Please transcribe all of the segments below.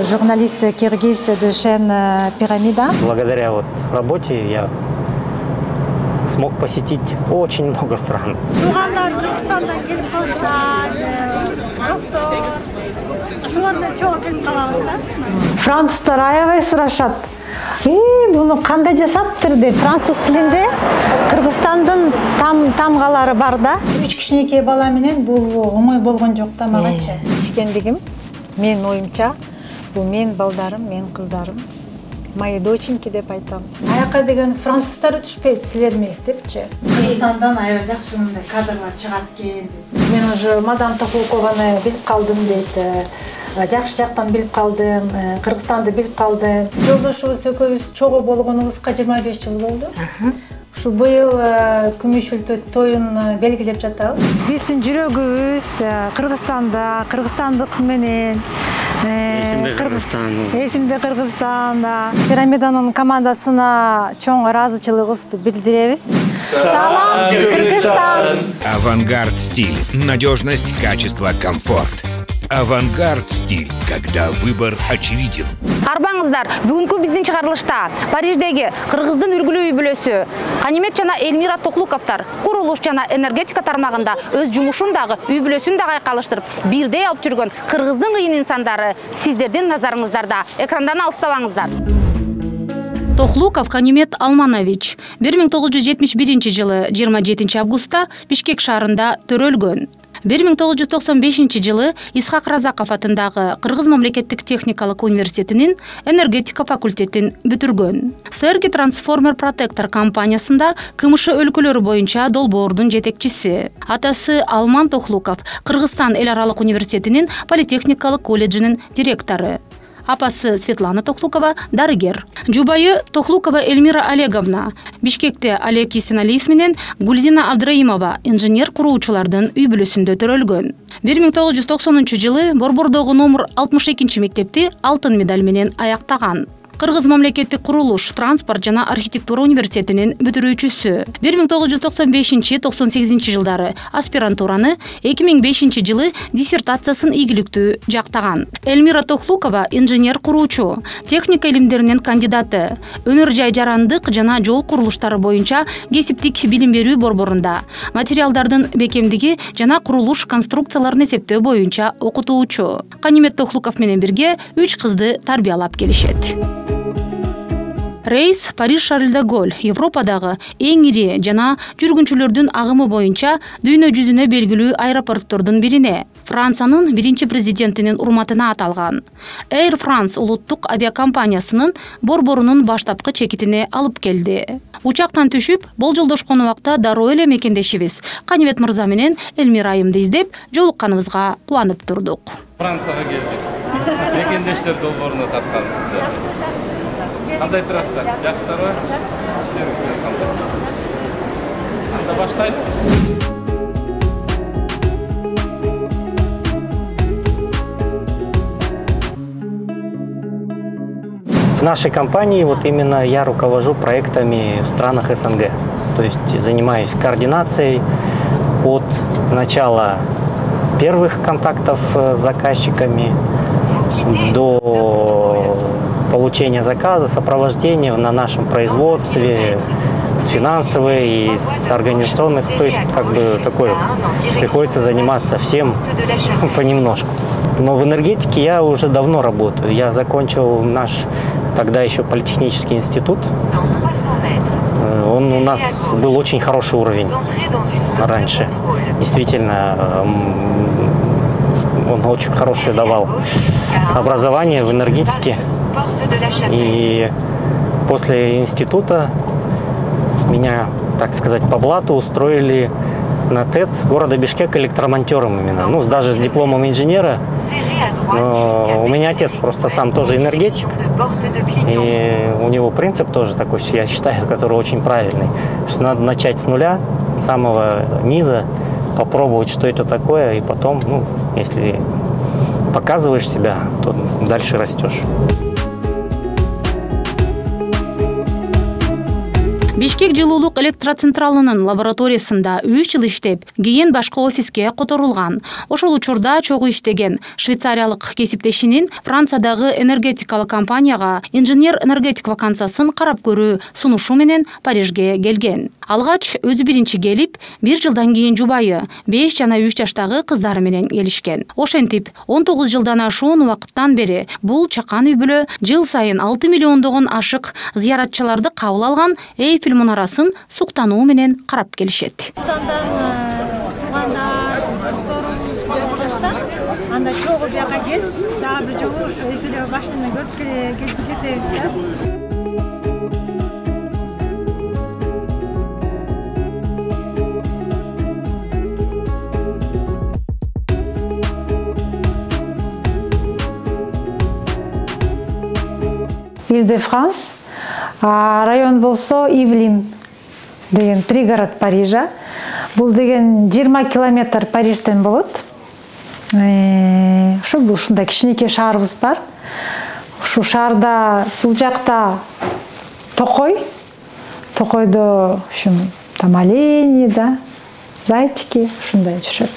Журналист киргиз Душен Пирамида. Благодаря вот работе я смог посетить очень много стран. Француздар аябай сурашат. Буну кандай жасаптыр деп француз тилинде Кыргызстандын тамгалары бар да. 3 кичинекей бала менен бул оңой болгон жок да магачы. Ишкендигим, мен оюмча, бул мен балдарым, мен кыздарым. Мои доченьки деп айтам. Аяка деген француздар түшпөйт, силер эмес депчи. Кыргызстандан аябай жакшы мындай кадрлар чыгат экен. Мен уже мадам Тохулкованы билип калдым дейт. Жакшы жактан билип калдым, Кыргызстанды билип калдым. Жолдошубуз экөөбүз чогуу болгонубузга 25 жыл болду. Ушу быйыл күмүш үлпөт тоюн белгилеп жатабыз. Биздин жүрөгүбүз Кыргызстанда, кыргызстандык менен Эсимде Кыргызстанда. Пирамиданын командасына чоң ыраазычылыгыбызды билдиребиз. Салам, Кыргызстан! Авангард стиль. Надежность, качество, комфорт. Авангард стиль, когда выбор очевиден. Арбаңыздар, бүгүнкү биздин чыгарылышта Париждеги Кыргыздын үлгүлүү үй бүлөсү Канимет жана Элмира Тохлуковтар курулуш жана энергетика тармагында өз жумушун дагы үй бүлөсүн дагы айкалыштырып, бирдей алып жүргөн кыргыздын кыйын инсандары сиздердин назарыңыздарда. Экрандан алыстабаңыздар. Тохлуков Канимет Алманович 1971 жылы 27 августта Бишкек шаарында төрөлгөн. 1995 жылы Исхак Разаков атындагы Кыргыз мамлекеттик техникалык университетинин энергетика факультетин бүтүргөн. Серги Трансформер Протектор компаниясында КМШ өлкөлөрү боюнча долбоордун жетекчиси. Атасы Алман Тохлуков Кыргызстан эл аралык университетинин политехникалык колледжинин директору. Апасы Светлана Тохлукова дарыгер. Жубайы Тохлукова Эльмира Олеговна. Бишкекте Олег Есеналиев менен Гульзина Абдраимова инженер куруучулардын үй бүлөсүндө төрөлгөн. 1990 жылы Борбордогу номер 62 мектепти алтын медаль менен аяктаган. Кыргыз мамлекеттик курулуш, транспорт жана архитектура университетинин бүтүрүүчүсү. 1995-98 жылдары аспирантураны, 2005 жылы диссертациясын ийгиликтүү жактаган. Эльмира Тохлукова инженер куруучу, техника илимдеринин кандидаты, өнөр жай жарандык жана жол курулуштары боюнча кесиптик билим берүү борборунда материалдардын бекемдиги жана курулуш конструкцияларын эсептөө боюнча окутуучу. Канимет Тохлуков менен бирге 3 кызды тарбиялап келишет. Рейс Париж Шарль де Голль Европадагы эң ири жана жүргүнчүлөрдүн агымы боюнча дүйнө жүзүнө белгилүү аэропорттордун бирине, Франциянын биринчи президентинин урматына аталган. Air France улуттук авиакомпаниясынын борборунун баштапкы чекитине алып келди. Учактан түшүп, болжолдошкон убакта дароо эле мекендешибиз Канибет мырза менен Элмира айымды издеп жолукканыбызга кубанып турдук. Францияга келдик. Мекендештер долбооруна тарткансыздар. Кандай турасыздар? Жакшысыздарбы? Иштериңиздер кандай? Анда баштайлы. В нашей компании вот именно я руковожу проектами в странах СНГ. То есть занимаюсь координацией от начала первых контактов с заказчиками до получения заказа, сопровождения на нашем производстве, с финансовой и с организационных. То есть как бы такое приходится заниматься всем понемножку. Но в энергетике я уже давно работаю. Я закончил наш тогда еще политехнический институт. Он у нас был очень хороший уровень раньше. Действительно, он очень хорошее давал образование в энергетике. И после института меня, так сказать, по блату устроили на ТЭЦ города Бишкек электромонтером именно. Ну, даже с дипломом инженера. Но у меня отец просто сам тоже энергетик. И у него принцип тоже такой, я считаю, который очень правильный. Что надо начать с нуля, с самого низа, попробовать, что это такое. И потом, ну, если показываешь себя, то дальше растешь. Бишкек жылуулук электроцентралынын лабораториясында 3 жыл иштеп, кийин башка офиске которулган. Ошол учурда чогуу иштеген швейцариялык кесиптешинин Франциядагы энергетикалык компанияга инженер-энергетик вакансиясын карап көрүү сунушу менен Парижге келген. Алгач өзү биринчи келип, 1 жылдан кийин жубайы 5 жана 3 жаштагы кыздары менен келишкен. Ошентип, 19 жылдан ашуун убакыттан бери бул чакан үй-бүлө жыл сайын 6 миллиондогон ашык зыяратчыларды кабыл алган Эйфель мунарасын суктануу менен карап келишет. Анда чогуу бияка кел, дагы бир жолу ошо Эйфель башынан көрүп кетебиз да. Иль-де-Франс, район болсо Ивлин деген пригород Парижа. Бул деген 20 километр Парижден болот. Ошо бул ушундай кичинекей шаарыбыз бар. Ушу шаарда бул жакта токой. Токойдо ушун там олени, да, зайчики ушундай жүрөт.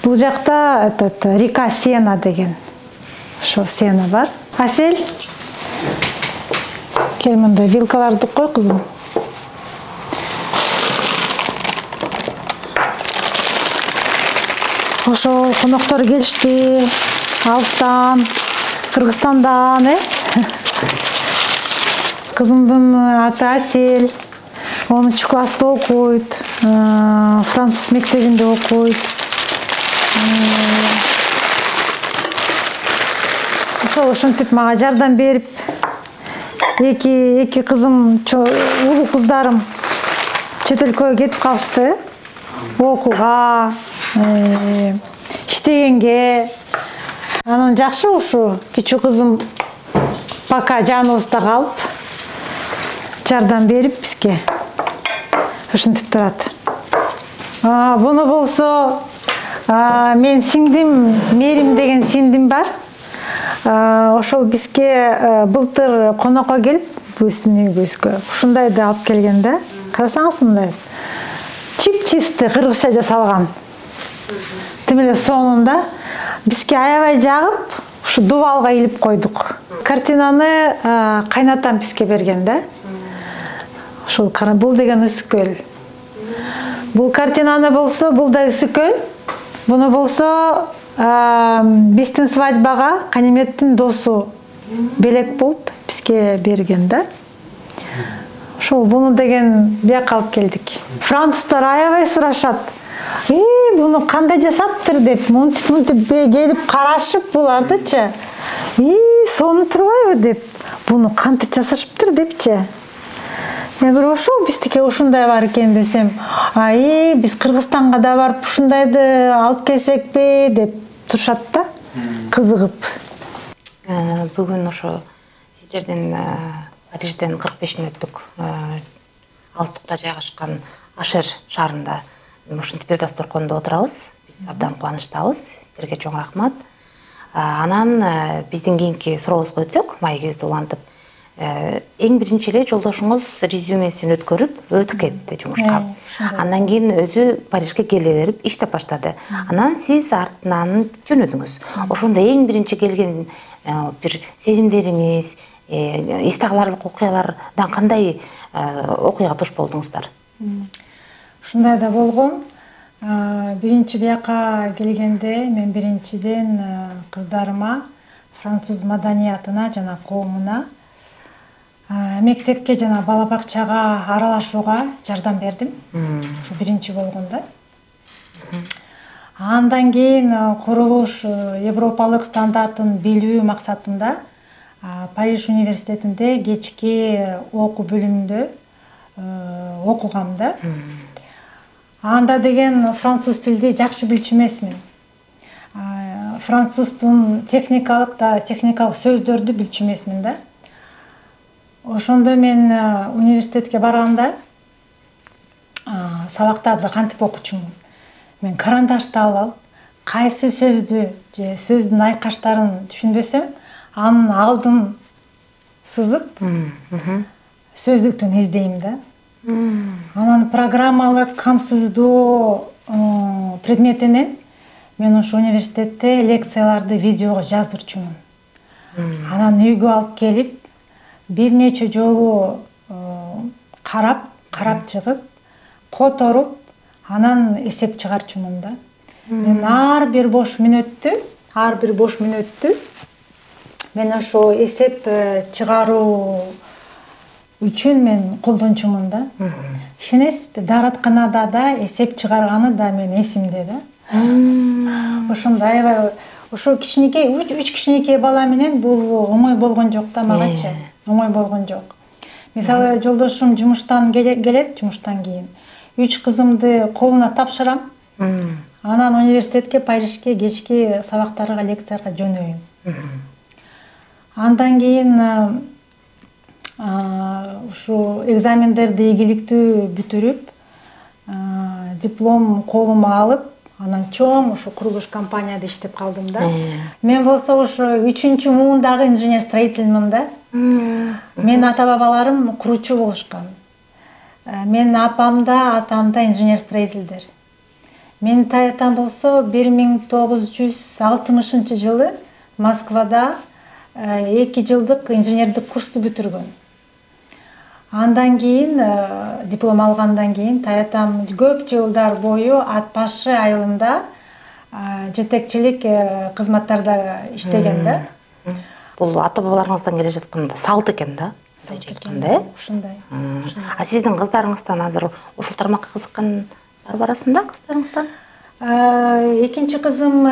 Бул жакта река Сена деген. Ошо Сена бар. Асель, кел мындай вилкаларды кой, кызым. Ошо коноктор келишти, алыстан, Кыргызстандан, Кызымдын аты Асель, 10 класста окуйт, француз мектебинде окуйт. Ошентип мага жардам берип, эки кызым, улуу кыздарым чет өлкөгө кетип калышты. Окууга, иштегенге. Анан жакшы ушу кичүү кызым пока жаныбызда калып, жардам берип бизге ушинтип турат. Буну болсо мен сиңдим, Мерим деген сиңдим бар. Ошол бизге былтыр конокко келип, биздин үйүбүзгө ушундайды алып келген да. Карасаңыз мындай чип-чисти кыргызча жасалган. Тим эле сонунда бизге аябай жагып, ушу дубалга илип койдук. Картинаны кайнатам бизге берген да. Ушул бул деген Ысыкөл. Бул картинаны болсо, бул да Ысыкөл. Буну болсо биздин свадьбага Канеметтин досу белек болуп бизге берген да. Ошол буну деген бияка алып келдик. Француздар аябай сурашат. Буну кандай жасаптыр деп, мынтип келип карашып булардычы. Сону турбайбы деп, буну кантип жасашыптыр депчи. Ошол биздики ушундай бар экен десем, биз Кыргызстанга да барып ушундайды алып келсекпи деп турушат да, кызыгып. Бүгүн ошо сиздердин Парижден 45 мүнөттүк алыстыкта жайгашкан Ашер шаарында ушинтип бир дасторкондо отурабыз. Биз абдан кубанычтабыз. Сиздерге чоң рахмат. Анан биздин кийинки сурообузга өтсөк, маегибизди улантып, эң биринчи эле жолдошуңуз резюмесин өтүп кетти жумушка. Андан кийин өзү Парижге келе берип иштеп баштады. Анан сиз артынан жөнөдүңүз. Ошондо эң биринчи келген бир сезимдериңиз, эсте каларлык окуялардан кандай окуяга туш болдуңуздар? Ушундай да болгон. Биринчи бияка келгенде мен биринчиден кыздарыма француз маданиятына жана коомуна мектепке жана бала бакчага аралашууга жардам бердим. Ушу биринчи болгондо. Андан кийин курулуш европалык стандартын билүү максатында Париж университетинде кечки окуу бөлүмүндө окугам да. Анда деген француз тилди жакшы билчү эмесмин. Француздун техникалык сөздөрдү билчү эмесмин да. Ошондо мен университетке барганда сабактарды кантип окучумун? Мен карандашты алып алып, кайсы сөздү же сөздүн айкаштарын түшүнбөсөм, анын алдын сызып, сөздүктөн издейм да. Анан программалык камсыздоо предметинен мен ошо университетте лекцияларды видеого жаздырчумун. Анан үйгө алып келип, бир нече жолу карап чыгып, которуп, анан эсеп чыгарчумун да. Мен ар бир бош мүнөттү мен ошо эсеп чыгаруу үчүн мен колдончумун да. Ишенесизби, дааратканада да эсеп чыгарганы да мен эсимде да. Ошондой аябай ошо кичинекей 3 кичинекей бала менен бул оңой болгон жок да магачы. Оңой болгон жок. Мисалы жолдошум жумуштан келет, жумуштан кийин 3 кызымды колуна тапшырам. Анан университетке, Парижге кечки сабактарга, лекцияга жөнөйм. Андан кийин ушу экзамендерди ийгиликтүү бүтүрүп, диплом колума алып, анан чоң ушу курулуш компанияда иштеп калдым да. Мен болсо ушу 3-чү муундагы инженер-строительмин да. Мен ата-бабаларым куручу болушкан. Мен апам да, атам да инженер-строительдер. Менин таятам болсо 1960-жылы Москвада 2 жылдык инженердик курсту бүтүргөн. Андан кийин диплом алгандан кийин таятам көп жылдар бою ат башы айылында жетекчилик кызматтарда иштеген да. Бул ата-бабаларыңыздан келе жаткан салт экен да. Сиз айткандай. Ушундай. А сиздин кыздарыңыздан азыр ушул тармакка кызыккан бар арасында кыздарыңыздан? Экинчи кызым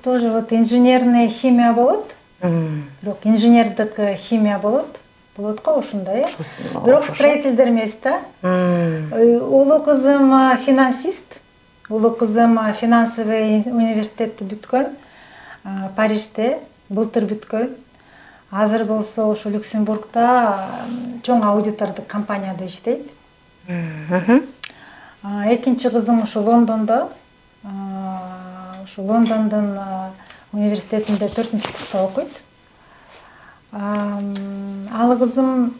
тоже вот инженерный химия болот. Бирок инженердик химия болот. Болот го ушундай. Бирок строительдер эмес да. Улуу кызым финансист. Улуу кызым финансовый университетти бүткөн. Парижде былтыр бүткөн. Азыр болсо ошо Люксембургда чоң аудитордук компанияда иштейт. Экинчи кызым ошо Лондондо. Ошо Лондондун университетинде 4-курста окуйт. Ал кызым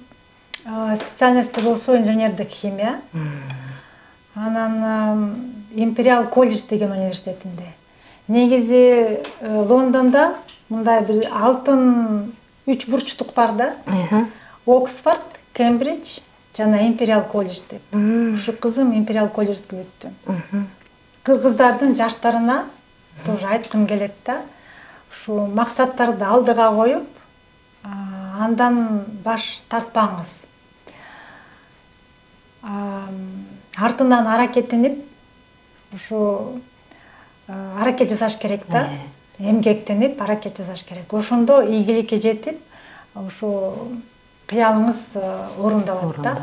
специальности болсо инженердик химия. Анан Империал колледж деген университетинде. Негизи Лондондо мындай бир алтын 3 бурчтук бар да. Оксфорд, Кембридж жана Империал колледж деп. Ушу кызым Империал колледжге өттү. Кыргыздардын жаштарына тоже айткым келет да. Ушу максаттарды алдыга коюп, андан баш тартпаңыз. Артынан аракеттенип, ушу аракет жасаш керек да. Эмгектенип, аракет жасаш керек. Ошондо ийгиликке жетип, ушу кыялыңыз орундалат да.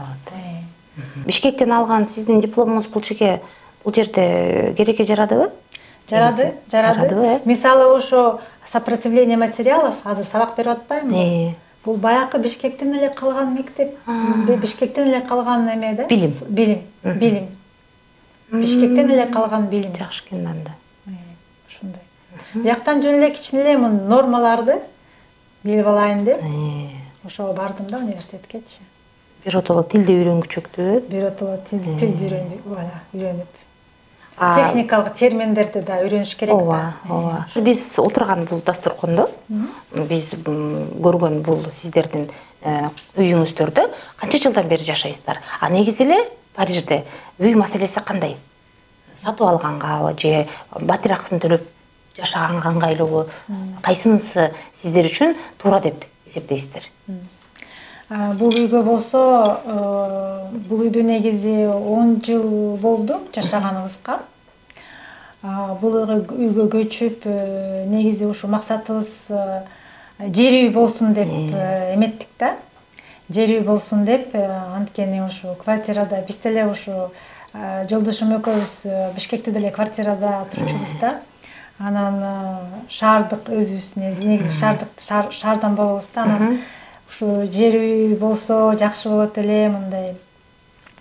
Бишкектен алган сиздин дипломуңуз бул жерде керекке жарадыбы? Жарады. Мисалы ошо сопротивление материалов, азыр сабак берип атпаймынбы? Бул баягы Бишкектен эле калган мектеп, Бишкектен эле калган эме да? Билим. Бишкектен эле калган билим. Жакшы экен анда. Ушундай. Бияктан жөн эле кичине нормаларды билип алайын деп. Ошого бардым да университеткечи. Биротоло тилди үйрөнгүчөктү. Биротоло тилди үйрөнүп. Техникалык терминдерди да үйрөнүш керек да. Ооба. Биз отурган бул дасторкондо биз көргөн бул сиздердин үйүңүздөрдө канча жылдан бери жашайсыздар? А негизи эле Парижде үй маселеси кандай? Сатып алганга же батир акысын төлөп жашаганга ыңгайлуубу? Кайсынысы сиздер үчүн туура деп эсептейсиздер? Бул үйгө болсо, бул үйдө негизи 10 жыл болду жашаганыбызга. Бул үйгө көчүп, негизи ушу максатыбыз жер үй болсун деп эметтик да. Жер үй болсун деп, анткени ушу квартирада биз деле ушу жолдошум экөөбүз Бишкекте деле квартирада турчубуз да. Анан шаардык өзүбүз негизи шаардан болобуз да. Анан ушу жер үй болсо жакшы болот эле, мындай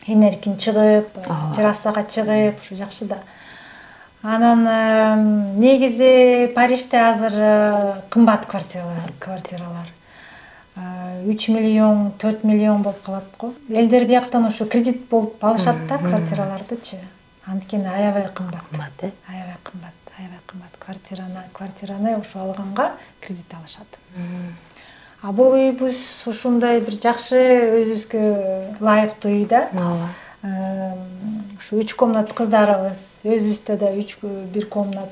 энеркин чыгып, террасага чыгып, ушу жакшы да. Анан негизи Парижде азыр кымбат квартиралар. 3 миллион 4 миллион болуп калат го. Элдер бияктан ошо кредит болуп алышат да квартиралардычы. Анткени аябай кымбат. Аябай кымбат. Квартираны ошо алганга кредит алышат. А бул үйбүз ушундай бир жакшы өзүбүзгө ылайыктуу үй да. Ушу 3 комнат кыздарыбыз, өзүбүздө да 1 комнат,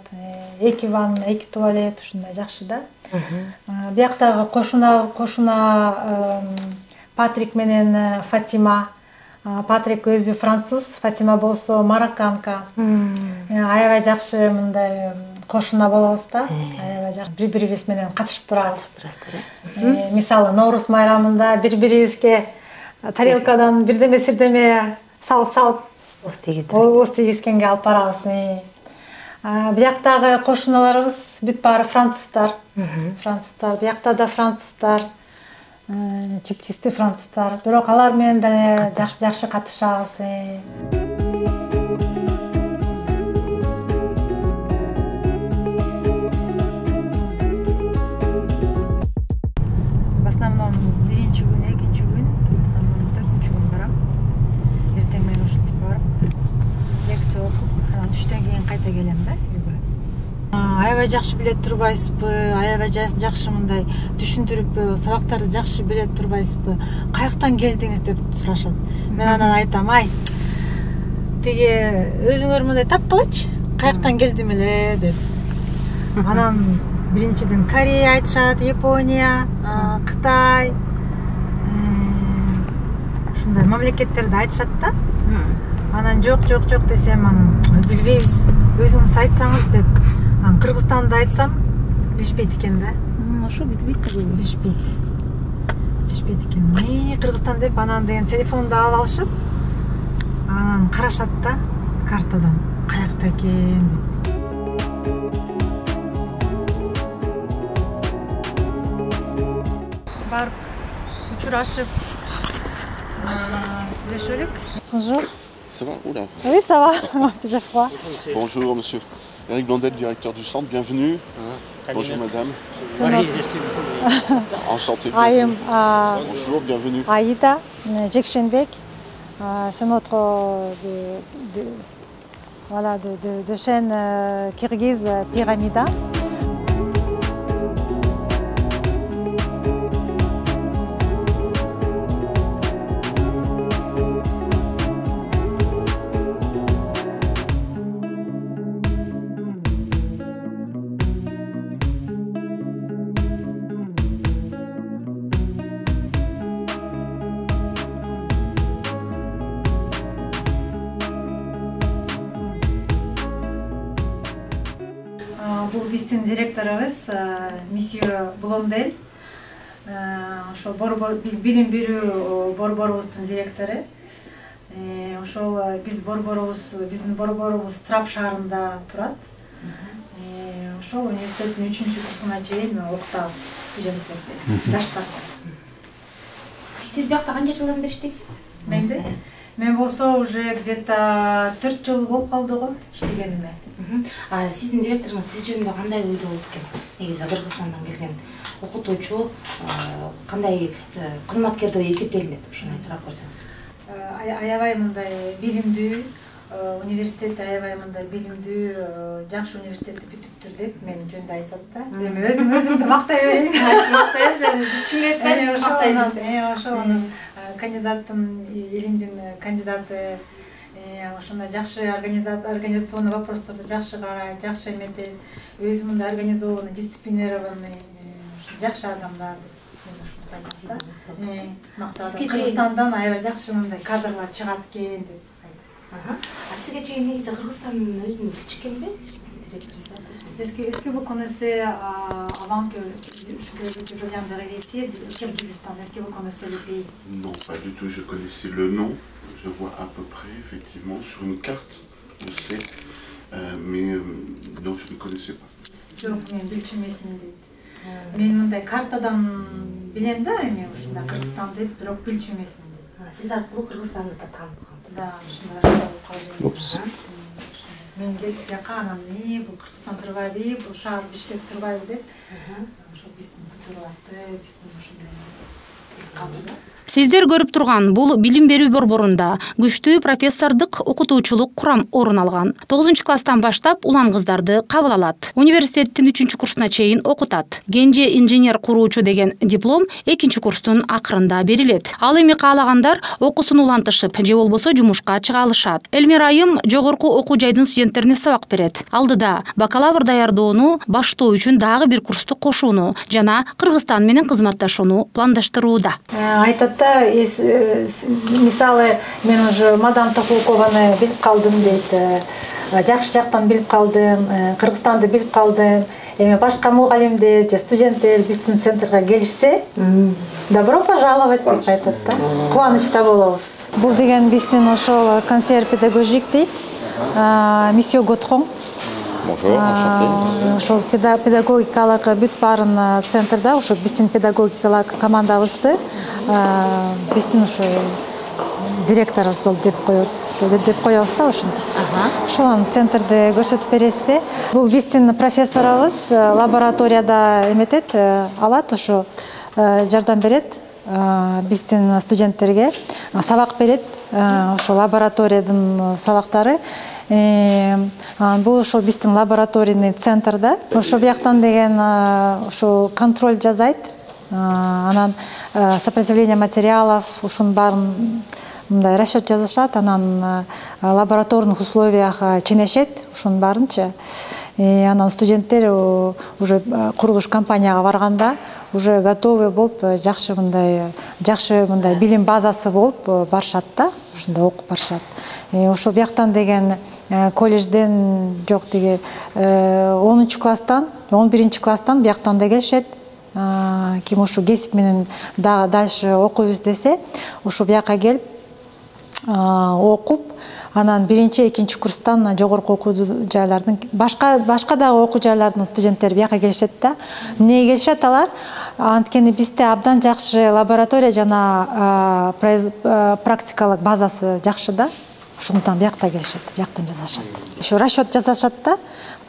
2 ванна, 2 туалет ушундай жакшы да. Бияктагы кошуна Патрик менен Фатима. Патрик өзү француз, Фатима болсо марокканка. Аябай жакшы мындай кошуна болобуз да. Аябай жакшы бири-бирибиз менен катышып турабыз. Мисалы Ноорус майрамында бири-бирибизге тарелкадан бирдеме салып оз тийгизгенге алып барабыз. Бияктагы кошуналарыбыз бүт баары француздар. Биякта да француздар, чиптисти француздар. Бирок алар менен да жакшы катышабыз. В основном биринчи күн, экинчи күн, төртүнчү күн барам. Эртең менен ушинтип барып, лекция окуп, анан түштөн кийин кайта келем да үйгө. Аябай жакшы биле турбайсызбы, аябай жакшы мындай түшүндүрүп, сабактарды жакшы биле турбайсызбы, каяктан келдиңиз деп сурашат. Мен анан айтам, тиги өзүңөр мындай тапкылачы, каяктан келдим эле деп. Анан биринчиден Корея айтышат, Япония, Кытай, ушундай мамлекеттерди айтышат да. Анан жок десем, анан билбейбиз, өзүңүз айтсаңыз деп. Кыргызстанды айтсам, билишпейт экен да. Ошо билишпейт экен. Кыргызстан деп, анан деген телефонду алып алышып, анан карашат да картадан, каякта экен деп. Барып, учурашып, сүйлөшөлүк. Bonjour. Ça va? Oula. Oui, ça va. Un petit peu froid. Bonjour, monsieur. Eric Blondel, directeur du centre. Bienvenue. Bonjour, madame. Enchanté. Bonjour, bienvenue. Aïda Jekşenbek. C'est notre de chaîne kirghize Pyramida. Бул биздин директорубуз Monsieur Blondel. Ошол билим берүү борборубуздун директору. Ошол биздин борборубуз Трап шаарында турат. Ошол университеттин 3-курсуна чейин окутабыз студенттерди, жаштарды. Сиз биякта канча жылдан бери иштейсиз? Мен болсо уже где-то 4 жыл болуп калды го иштегениме. Сиздин директоруңуз сиз жөнүндө кандай ойдо болуп экен? Негизи Кыргызстандан келген окутуучу кандай кызматкер деп эсептелинет? Ушуну сурап көрсөңүз. Аябай мындай билимдүү, университет аябай мындай билимдүү, жакшы университетти бүтүптүр деп мен жөнүндө айтат да. Эми өзүмдү мактай берейин. Мактайсыз, түшүнбөй атпайсыз, мактайсыз. Ошо кандидаттын, илимдин кандидаты, ошондой жакшы организационный вопростарды жакшы карайт, жакшы эметет, өзү мындай организованный, дисциплинированный, жакшы адамдар деп айтат да. Мактап Кыргызстандан аябай жакшы мындай кадрлар чыгат экен деп айтат. Сизге чейин негизи Кыргызстандын өзүн билчү экенби? Est-ce que vous connaissez, avant que je vienne vérifier, le Kirghizistan, est-ce que vous connaissez le pays? Non, pas du tout. Je connaissais le nom. Je vois à peu près, effectivement, sur une carte, je sais. Mais non, je ne connaissais pas. Yok, men билчүмесмин дейт. Мен мындай картадан билем да, эми ушундай Кыргызстан дейт, бирок билчүмесмин дейт. Сиз аркылуу Кыргызстанды да таанып калдым. Да, ушундай болуп калды. мен келип жака анан бул Кыргызстан турбайбы, бул шаар Бишкек турбайбы деп ошо биздин турбасты биздин ушундай калды да. Сиздер көрүп турган бул билим берүү борборунда күчтүү профессордук окутуучулук курам орун алган. 9-класстан баштап улан кыздарды кабыл алат. Университеттин 3-курсуна чейин окутат. Кенже инженер куруучу деген диплом 2-курстун акырында берилет. Ал эми каалагандар окуусун улантышып, же болбосо жумушка чыга алышат. Элмира айым жогорку окуу жайдын студенттерине сабак берет. Алдыда бакалавр даярдоону баштоо үчүн дагы бир курсту кошууну жана Кыргызстан менен кызматташууну пландаштырууда. Мисалы, мен уже мадам Тохулкованы билип калдым дейт. Жакшы жактан билип калдым, Кыргызстанды билип калдым. Эми башка мугалимдер же студенттер биздин центрге келишсе, добро пожаловать деп айтат да. Кубанычта болобуз. Бул деген биздин ошол консьерж педагогик дейт. Миссио Готхон. Bonjour, enchanté. Ошол педагогикалык бүт баарын центрда ошо биздин педагогикалык командабызды биздин ошо директорубуз болуп деп коебуз да ошентип. Ошол центрди көрсөтүп берсе, бул биздин профессорубуз лабораторияда эметет, алат ошо жардам берет биздин студенттерге, сабак берет, ошо лабораториядын сабактары. Бул ошо биздин лабораторийный центрда. Ошо бияктан деген ошо контроль жасайт. Анан сопротивление материалов, ушун баарын мындай расчет жазышат, анан лабораторных условиях ченешет, ушун баарынча. Анан студенттер уже курулуш компанияга барганда уже готовы болуп, жакшы мындай билим базасы болуп барышат да, ушундай окуп барышат. Ошо бияктан деген колледжден жок деги 10-класстан, 11-класстан бияктан да келишет. Ким ушу кесип менен дальше окуйбуз десе, ушу бияка келип окуп, анан 1-2 курстан жогорку окуу жайлардын башка дагы окуу жайлардын студенттери бияка келишет да. Эмнеге келишет алар? Анткени бизде абдан жакшы лаборатория жана практикалык базасы жакшы да. Ошондон биякта келишет, бияктан жасашат. Ошо расчет жасашат да.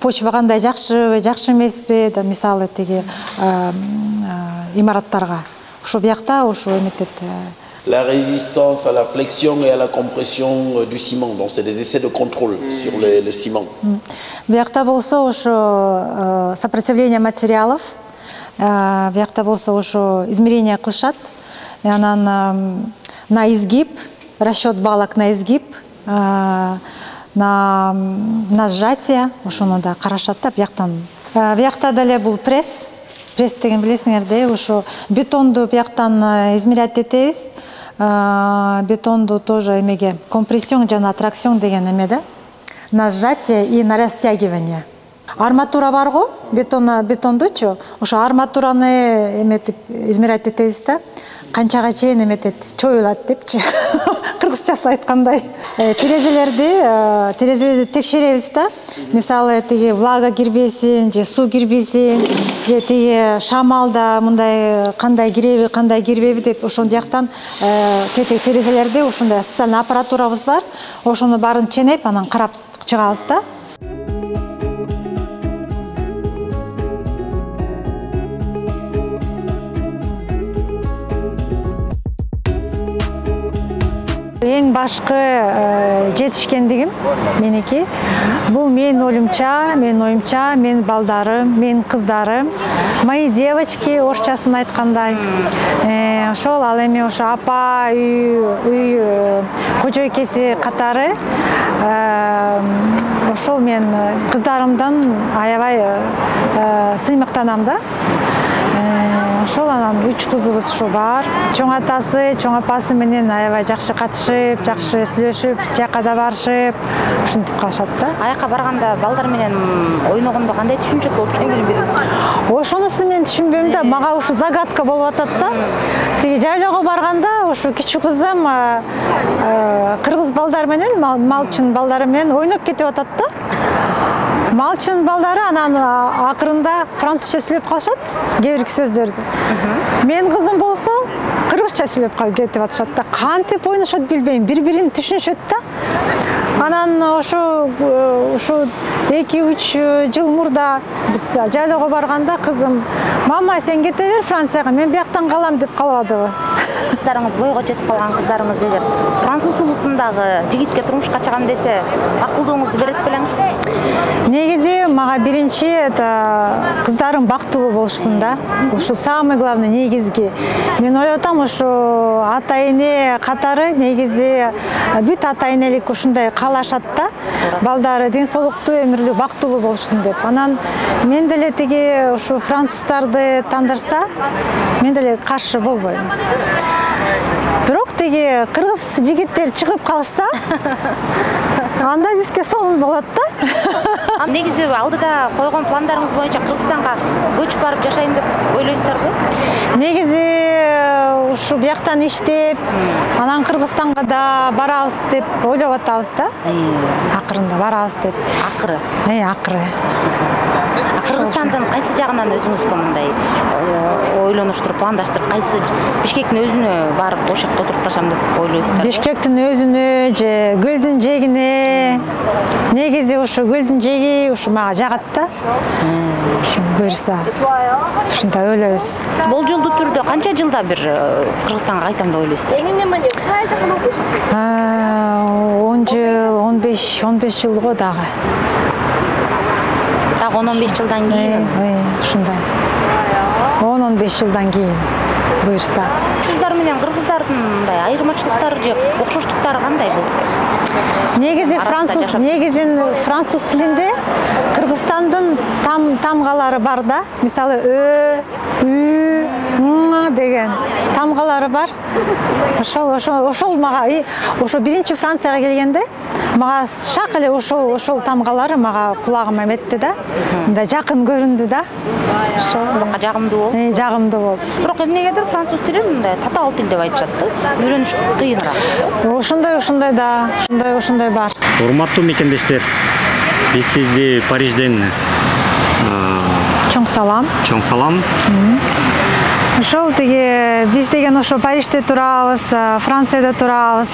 Почва кандай жакшыбы, жакшы эмеспи, да мисалы тиги имараттарга. Ошо биякта ошо эметет. La résistance à la flexion et à la compression du ciment. Donc c'est des essais de contrôle sur le ciment. Биякта болсо ошо сопротивление материалов, биякта болсо ошо измерение кылышат. Анан на изгиб, расчет балок на изгиб, на сжатие, ошону да карашат да бияктан. Биякта деле бул пресс деген билесиңерде, ошо бетонду бияктан измерять этебиз. Бетонду тоже эмеге компрессион жана тракцион деген эме да. На сжатие и на растягивание. Арматура бар го, бетондучу, ошо арматураны эметип измерять этебиз да. Канчага чейин эметет, чоюлат депчи. Кыргызчасы айткандай. Терезелерди текшеребиз да. Мисалы тиги влага кирбесин, же суу кирбесин, же тиги шамалда мындай кандай киреби, кандай кирбеби деп ошон жактан терезелерди ушундай специальный аппаратурабыз бар. Ошону баарын ченеп, анан карап чыгабыз да. Эң башкы жетишкендигим меники бул менин оюмча, менин балдарым, менин кыздарым, мои девочки орусчасын айткандай. Ошол ал эми ошо апа, үй кожойкеси катары ошол мен кыздарымдан аябай сыймыктанам да. Ошол анан 3 кызыбыз ушу бар. Чоң атасы, чоң апасы менен аябай жакшы катышып, жакшы сүйлөшүп, жакада барышып, ушинтип калышат да. Аяка барганда балдар менен ойногондо кандай түшүнчөт болуп экен билбейм. Ошонусу мен түшүнбөйм да, мага ушу загадка болуп атат да. Тиги жайлоого барганда ушу кичүү кызым кыргыз балдар менен, малчын балдары менен ойноп кетип атат да. Малчын балдары анан акырында французча сүйлөп калышат, кээ бир сөздөрдү. Мен кызым болсо кыргызча сүйлөп кетип атышат да. Кантип ойношот билбейм, бири-бирин түшүнүшөт да. Анан ошо 2-3 жыл мурда биз жайлоого барганда кызым, мама сен кете бер Францияга, мен бияктан калам деп калбадыбы. Кыздарыңыз бойго жетип калган кыздарыңыз эгер француз улутундагы жигитке турмушка чыгам десе, акылдооңузду берет белеңиз? Негизи мага биринчи кыздарым бактылуу болушсун да. Ушул самый главный негизги. Мен ойлотам ушу ата-эне катары негизи бүт ата-энелик ушундай каалашат да. Балдары ден соолуктуу, өмүрлүк, бактылуу болушсун деп. Анан мен деле тиги ушу француздарды тандырса, мен деле каршы болбойм. Бирок тиги кыргыз жигиттер чыгып калышса, анда бизге сонун болот да. Негизи алдыда койгон пландарыңыз боюнча Кыргызстанга көчүп барып жашайм деп ойлойсуздарбы? Негизи ушу бияктан иштеп, анан Кыргызстанга да барабыз деп ойлоп атабыз да. Акырында барабыз деп. Акыры. Акыры. Кыргызстандын кайсы жагынан өзүңүзгө мындай ойлонуштуруп, пландаштырып, кайсы Бишкектин өзүнө барып ошол жакта отуруп калсам деп ойлойсуздар? Бишкектин өзүнө же көлдүн жээгине. Негизи ушу көлдүн жээги ушу мага жагат да. Буюрса. Ушундай ойлойбуз. Болжолдуу түрдө канча жылда бир Кыргызстанга кайтам деп ойлойсуздар? 10 жыл, 15 жыл го дагы. Так 10-15 жылдан кийин. Ушундай. 10-15 жылдан кийин буюрса. Француздар менен кыргыздардын мындай айырмачылыктары же окшоштуктары кандай болот? Негизин француз тилинде Кыргызстандын тамгалары бар да. Мисалы деген тамгалары бар. Ошол мага биринчи Францияга келгенде мага шак эле ошол тамгалары мага кулагыма метти да. Мындай жакын көрүндү да. Ошол жагымдуу болду. Жагымдуу болду. Бирок эмнегедир француз тилин мындай татаал тил деп айтышат да. Үйрөнүш кыйыныраак. Ошондой бар. Урматтуу мекендештер, биз сизди Парижден чоң салам. Ошол тиги биз деген ошо Парижде турабыз, Францияда турабыз.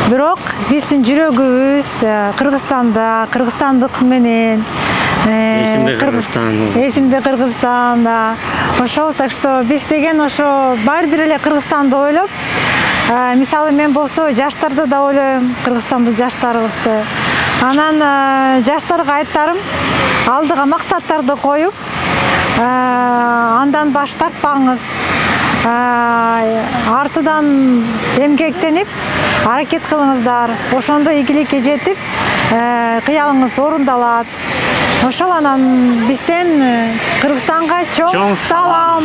Бирок биздин жүрөгүбүз Кыргызстанда, кыргызстандык менен. Эсимде Кыргызстан да. Ошол, так что биз деген ошо баары бир эле Кыргызстанды ойлоп, мисалы мен болсо жаштарды да ойлойм, Кыргызстандын жаштарыбызды. Анан жаштарга айтарым, алдыга максаттарды коюп, андан баш тартпаңыз. Артыдан эмгектенип, аракет кылыңыздар. Ошондо ийгиликке жетип, кыялыңыз орундалат. Ошол анан бизден Кыргызстанга чоң салам.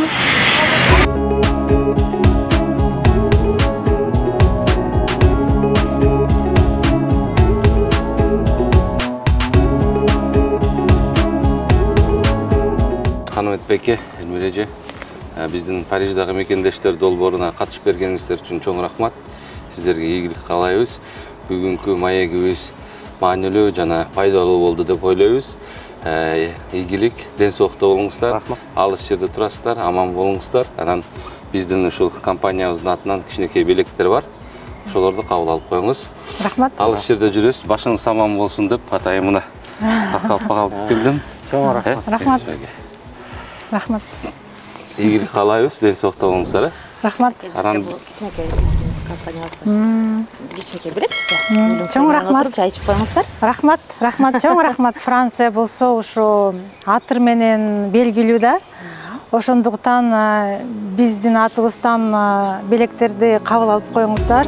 Каныбек, Элмира эже, биздин Париждагы мекендештер долбооруна катышып бергениңиздер үчүн чоң рахмат. Сиздерге ийгилик каалайбыз. Бүгүнкү маегибиз маанилүү жана пайдалуу болду деп ойлойбуз. Ийгилик, ден соолукта болуңуздар. Алыс жерде турасыздар, аман болуңуздар. Анан биздин ушул компаниябыздын атынан кичинекей белектер бар. Ошолорду кабыл алып коюңуз. Рахмат. Алыс жерде жүрөсүз, башыңыз аман болсун деп атайымына такалпак алып келдим. Чоң рахмат. Рахмат. Ийгилик каалайбыз, ден соолукта болуңуздар. Рахмат. Анан кичинекей белек чоң рахмат. Чай ичип коюңуздар. Рахмат, чоң рахмат. Франция болсо ушу атыр менен белгилүү да. Ошондуктан биздин атыбыздан белектерди кабыл алып коюңуздар.